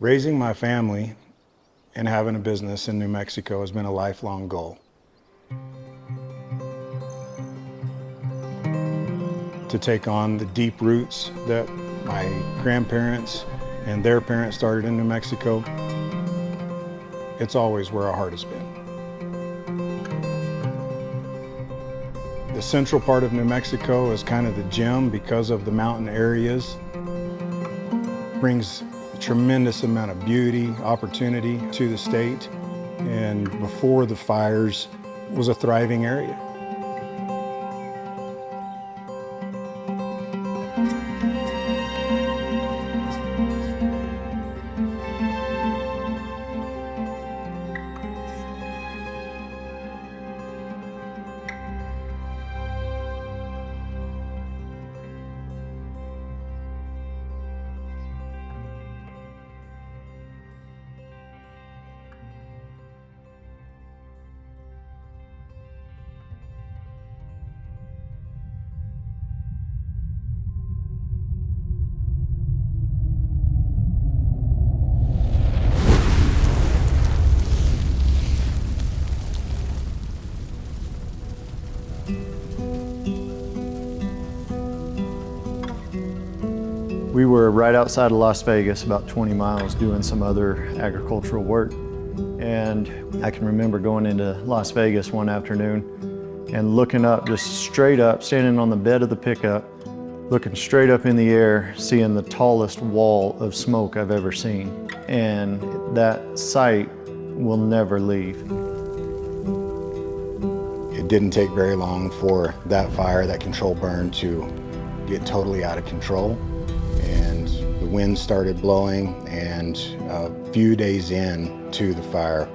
Raising my family and having a business in New Mexico has been a lifelong goal. To take on the deep roots that my grandparents and their parents started in New Mexico, it's always where our heart has been. The central part of New Mexico is kind of the gem because of the mountain areas. Brings a tremendous amount of beauty, opportunity to the state, and before the fires was a thriving area. We were right outside of Las Vegas, about 20 miles, doing some other agricultural work. And I can remember going into Las Vegas one afternoon and looking up, just straight up, standing on the bed of the pickup, looking straight up in the air, seeing the tallest wall of smoke I've ever seen. And that sight will never leave. It didn't take very long for that fire, that control burn, to get totally out of control. And the wind started blowing, and a few days into the fire,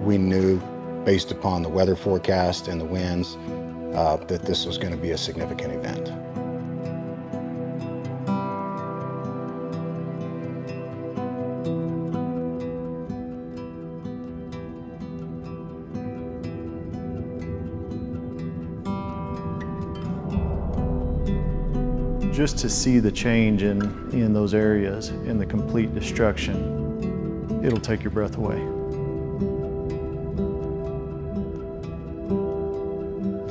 we knew, based upon the weather forecast and the winds, that this was going to be a significant event. Just to see the change in those areas and the complete destruction, it'll take your breath away.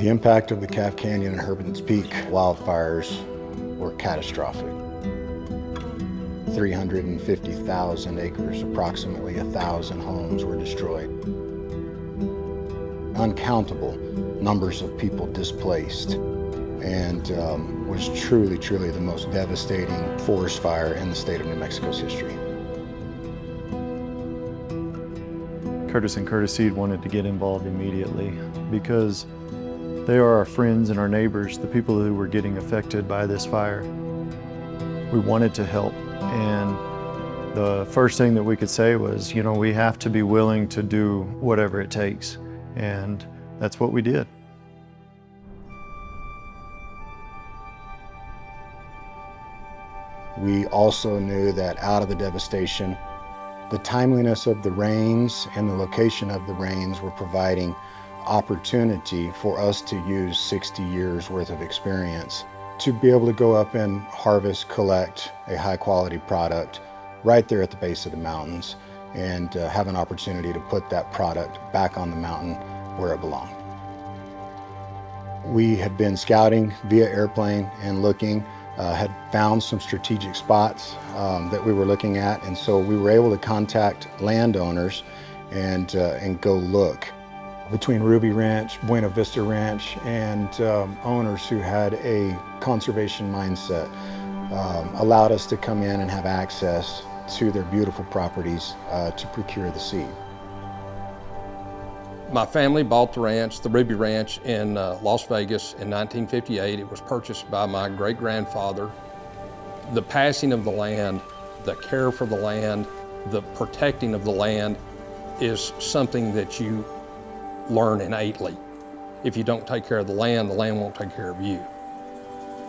The impact of the Calf Canyon and Hermits Peak wildfires were catastrophic. 350,000 acres, approximately 1,000 homes were destroyed. Uncountable numbers of people displaced, and was truly, truly the most devastating forest fire in the state of New Mexico's history. Curtis and Curtis Seed wanted to get involved immediately because they are our friends and our neighbors, the people who were getting affected by this fire. We wanted to help, and the first thing that we could say was, you know, we have to be willing to do whatever it takes, and that's what we did. We also knew that out of the devastation, the timeliness of the rains and the location of the rains were providing opportunity for us to use 60 years worth of experience to be able to go up and harvest, collect a high quality product right there at the base of the mountains, and have an opportunity to put that product back on the mountain where it belonged. We had been scouting via airplane and looking, had found some strategic spots that we were looking at, and so we were able to contact landowners and go look. Between Ruby Ranch, Buena Vista Ranch, and owners who had a conservation mindset, allowed us to come in and have access to their beautiful properties to procure the seed. My family bought the ranch, the Ruby Ranch, in Las Vegas in 1958. It was purchased by my great-grandfather. The passing of the land, the care for the land, the protecting of the land is something that you learn innately. If you don't take care of the land won't take care of you.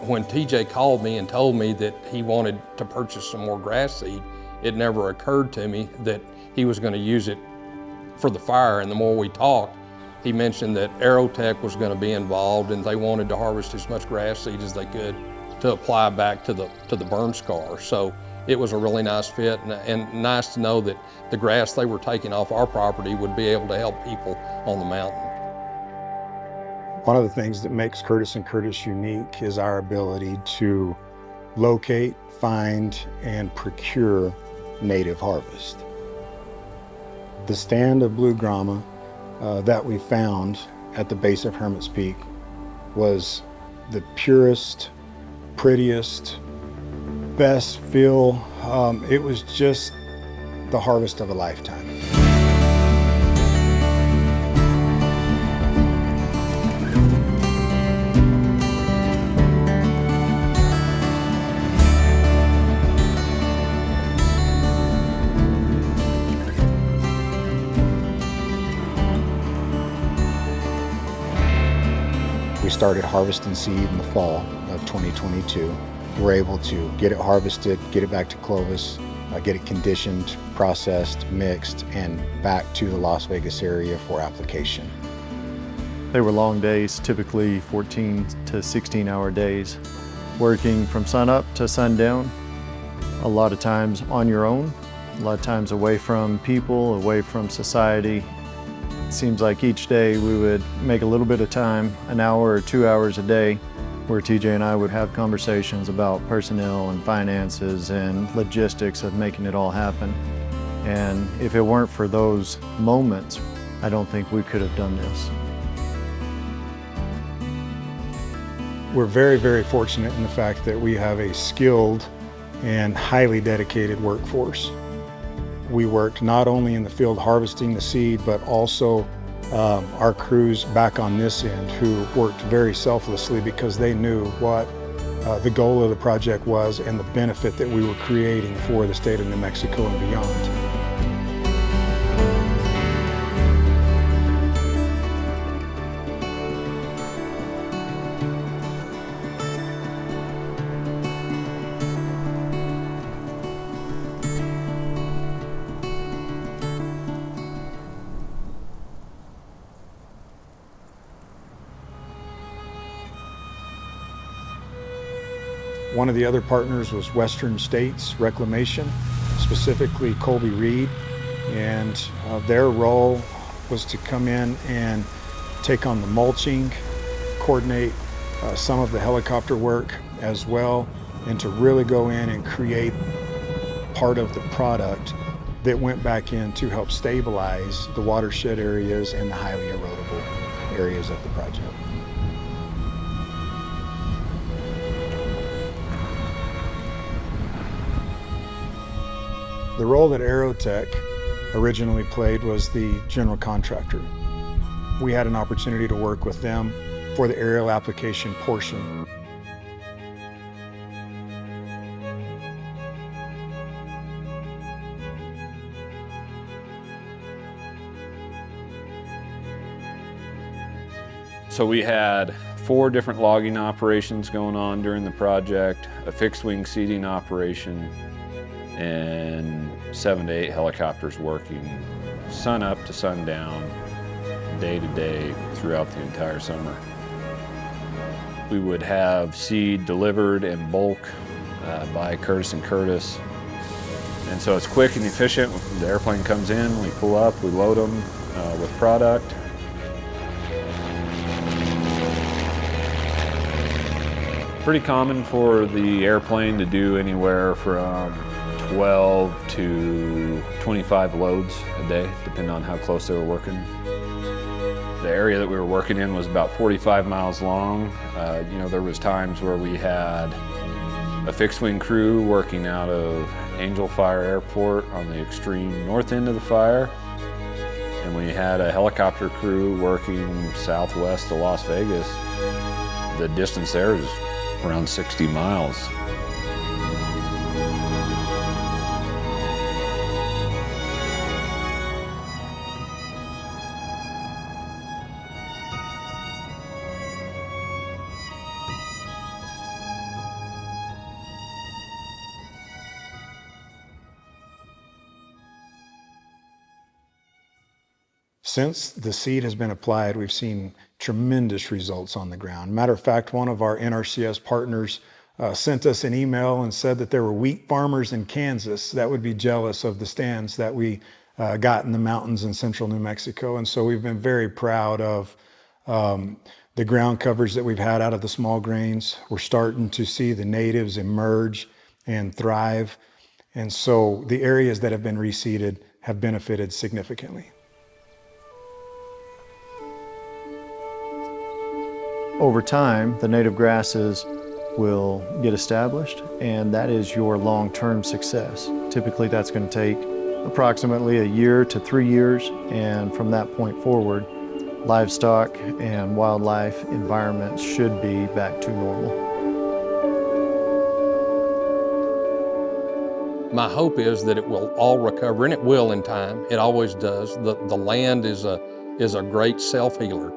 When TJ called me and told me that he wanted to purchase some more grass seed, it never occurred to me that he was going to use it for the fire. And the more we talked, he mentioned that Aerotech was going to be involved, and they wanted to harvest as much grass seed as they could to apply back to the burn scar. So it was a really nice fit, and nice to know that the grass they were taking off our property would be able to help people on the mountain. One of the things that makes Curtis & Curtis unique is our ability to locate, find, and procure native harvest. The stand of blue grama that we found at the base of Hermits Peak was the purest, prettiest, best feel. It was just the harvest of a lifetime. We started harvesting seed in the fall of 2022. We were able to get it harvested, get it back to Clovis, get it conditioned, processed, mixed, and back to the Las Vegas area for application. They were long days, typically 14 to 16-hour days, working from sunup to sundown, a lot of times on your own, a lot of times away from people, away from society. It seems like each day we would make a little bit of time, an hour or 2 hours a day, where TJ and I would have conversations about personnel and finances and logistics of making it all happen. And if it weren't for those moments, I don't think we could have done this. We're very, very fortunate in the fact that we have a skilled and highly dedicated workforce. We worked not only in the field harvesting the seed, but also our crews back on this end who worked very selflessly because they knew what the goal of the project was and the benefit that we were creating for the state of New Mexico and beyond. One of the other partners was Western States Reclamation, specifically Colby Reed, and their role was to come in and take on the mulching, coordinate some of the helicopter work as well, and to really go in and create part of the product that went back in to help stabilize the watershed areas and the highly erodible areas of the project. The role that Aerotech originally played was the general contractor. We had an opportunity to work with them for the aerial application portion. So we had 4 different logging operations going on during the project, a fixed wing seeding operation, and 7 to 8 helicopters working sun up to sundown, day to day throughout the entire summer. We would have seed delivered in bulk by Curtis & Curtis. And so it's quick and efficient. The airplane comes in, we pull up, we load them with product. Pretty common for the airplane to do anywhere from 12 to 25 loads a day, depending on how close they were working. The area that we were working in was about 45 miles long. There was times where we had a fixed wing crew working out of Angel Fire Airport on the extreme north end of the fire. And we had a helicopter crew working southwest of Las Vegas. The distance there is around 60 miles. Since the seed has been applied, we've seen tremendous results on the ground. Matter of fact, one of our NRCS partners sent us an email and said that there were wheat farmers in Kansas that would be jealous of the stands that we got in the mountains in central New Mexico. And so we've been very proud of the ground coverage that we've had out of the small grains. We're starting to see the natives emerge and thrive. And so the areas that have been reseeded have benefited significantly. Over time, the native grasses will get established, and that is your long-term success. Typically, that's going to take approximately a year to 3 years, and from that point forward, livestock and wildlife environments should be back to normal. My hope is that it will all recover, and it will in time. It always does. The land is a great self-healer,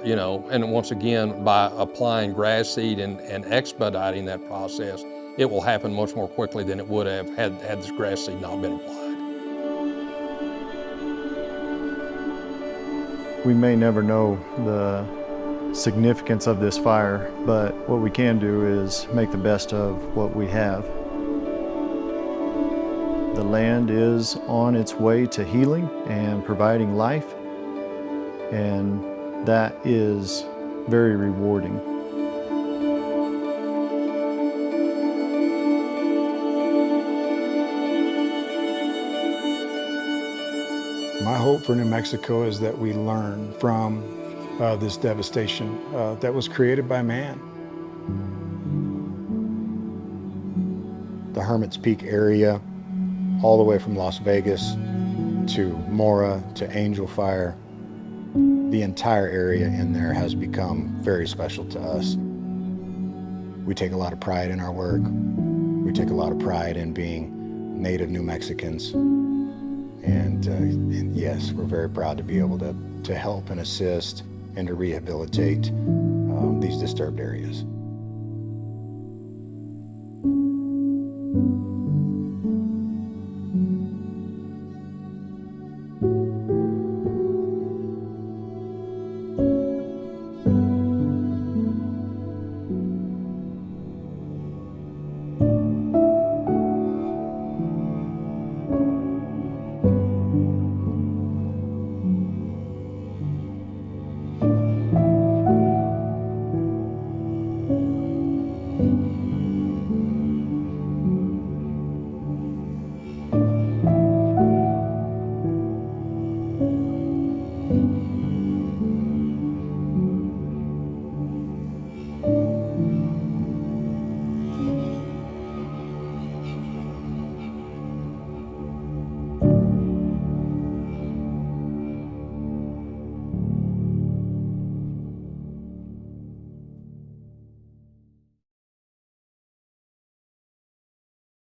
you know, and once again, by applying grass seed and expediting that process, it will happen much more quickly than it would have had this grass seed not been applied. We may never know the significance of this fire, but what we can do is make the best of what we have. The land is on its way to healing and providing life, and that is very rewarding. My hope for New Mexico is that we learn from this devastation that was created by man. The Hermits Peak area, all the way from Las Vegas to Mora to Angel Fire, the entire area in there has become very special to us. We take a lot of pride in our work. We take a lot of pride in being native New Mexicans. And yes, we're very proud to be able to help and assist and to rehabilitate these disturbed areas.